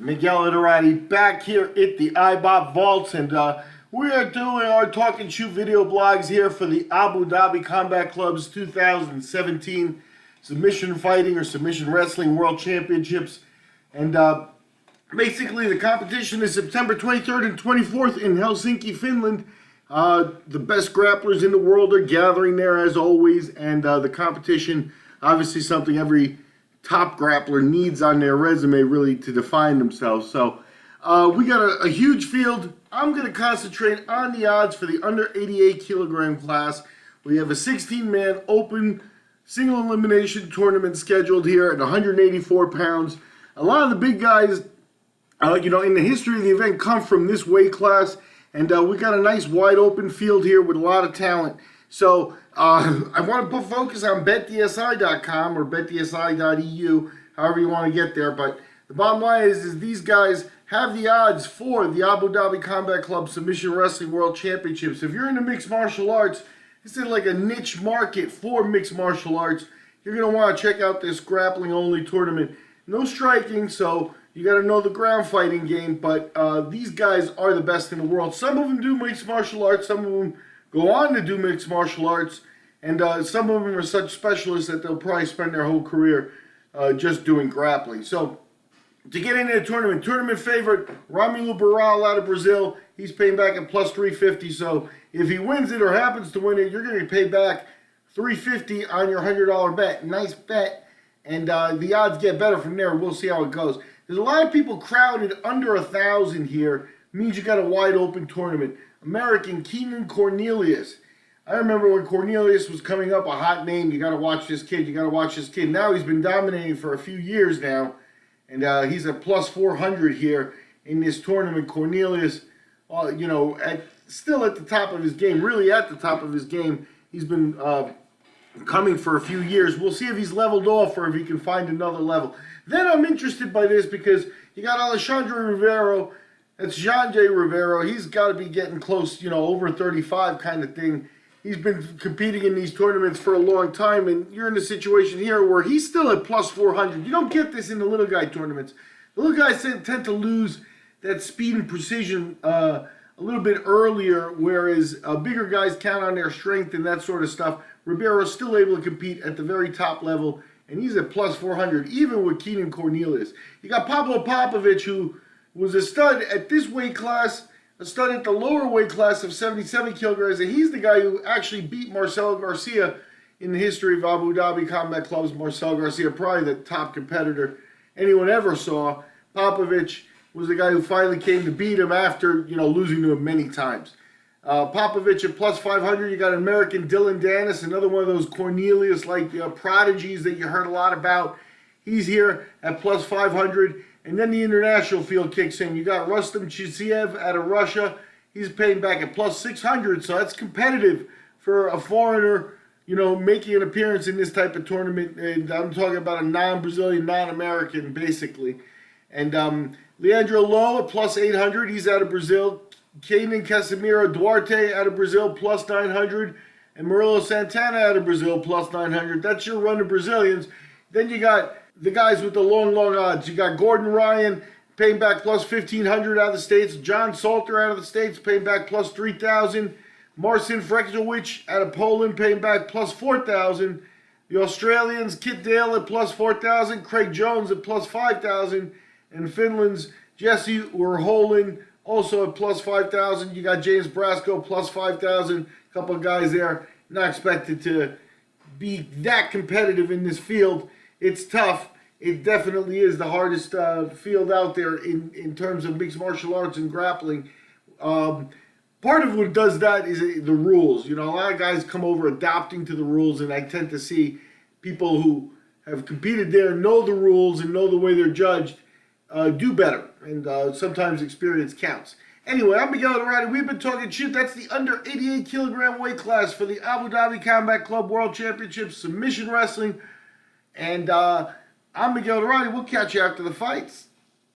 Miguel Iterati back here at the iBot Vaults, and we are doing our talk and shoot video blogs here for the Abu Dhabi Combat Club's 2017 Submission Fighting or Submission Wrestling World Championships. And basically the competition is September 23rd and 24th in Helsinki, Finland. The best grapplers in the world are gathering there as always, and the competition, obviously something every top grappler needs on their resume really to define themselves. So we got a huge field. I'm going to concentrate on the odds for the under 88 kilogram class. We have a 16-man open single elimination tournament scheduled here at 184 pounds. A lot of the big guys, in the history of the event come from this weight class, and we got a nice wide open field here with a lot of talent. So I want to put focus on betdsi.com or betdsi.eu, however you want to get there. But the bottom line is these guys have the odds for the Abu Dhabi Combat Club Submission Wrestling World Championships. If you're into mixed martial arts, this is like a niche market for mixed martial arts. You're going to want to check out this grappling-only tournament. No striking, so you got to know the ground fighting game. But these guys are the best in the world. Some of them do mixed martial arts. Some of them go on to do mixed martial arts, and some of them are such specialists that they'll probably spend their whole career just doing grappling. So to get into the tournament favorite, Romulo Barral out of Brazil, he's paying back at plus 350. So if he wins it or happens to win it, you're going to pay back 350 on your $100 bet. Nice bet, and the odds get better from there. We'll see how it goes. There's a lot of people crowded under 1,000 here. It means you got a wide open tournament. American Keenan Cornelius. I remember when Cornelius was coming up, a hot name. You got to watch this kid. You got to watch this kid. Now he's been dominating for a few years now, and he's at plus 400 here in this tournament. Cornelius, still at the top of his game, really at the top of his game. He's been coming for a few years. We'll see if he's leveled off or if he can find another level. Then I'm interested by this because you got Alexandre Rivero. That's Jean-Jay Rivero. He's got to be getting close, over 35 kind of thing. He's been competing in these tournaments for a long time, and you're in a situation here where he's still at plus 400. You don't get this in the little guy tournaments. The little guys tend to lose that speed and precision a little bit earlier, whereas bigger guys count on their strength and that sort of stuff. Ribero's still able to compete at the very top level, and he's at plus 400, even with Keenan Cornelius. You got Pablo Popovich, who was a stud at this weight class, a stud at the lower weight class of 77 kilograms, and he's the guy who actually beat Marcelo Garcia in the history of Abu Dhabi Combat Clubs. Marcelo Garcia, probably the top competitor anyone ever saw. Popovich was the guy who finally came to beat him after, losing to him many times. Popovich at plus 500, you got American Dylan Dennis, another one of those Cornelius-like prodigies that you heard a lot about. He's here at plus 500. And then the international field kicks in. You got Rustam Chiziev out of Russia. He's paying back at plus 600, so that's competitive for a foreigner, making an appearance in this type of tournament. And I'm talking about a non-Brazilian, non-American, basically. And Leandro Lowe at plus 800. He's out of Brazil. Kaynan Casimiro Duarte out of Brazil, plus 900. And Murilo Santana out of Brazil, plus 900. That's your run of Brazilians. Then you got the guys with the long odds. You got Gordon Ryan paying back plus 1,500 out of the States. John Salter out of the States paying back plus 3,000. Marcin Frejkowicz out of Poland paying back plus 4,000. The Australians, Kit Dale at plus 4,000. Craig Jones at plus 5,000. And Finland's Jesse Urholin also at plus 5,000. You got James Brasco plus 5,000. A couple of guys there not expected to be that competitive in this field. It's tough. It definitely is the hardest field out there in terms of mixed martial arts and grappling. Part of what does that is the rules. A lot of guys come over adapting to the rules, and I tend to see people who have competed there, know the rules, and know the way they're judged, do better. And sometimes experience counts. Anyway, I'm Miguel Iterati. We've been talking shit. That's the under 88 kilogram weight class for the Abu Dhabi Combat Club World Championships Submission Wrestling. And I'm Miguel Iterati. We'll catch you after the fights.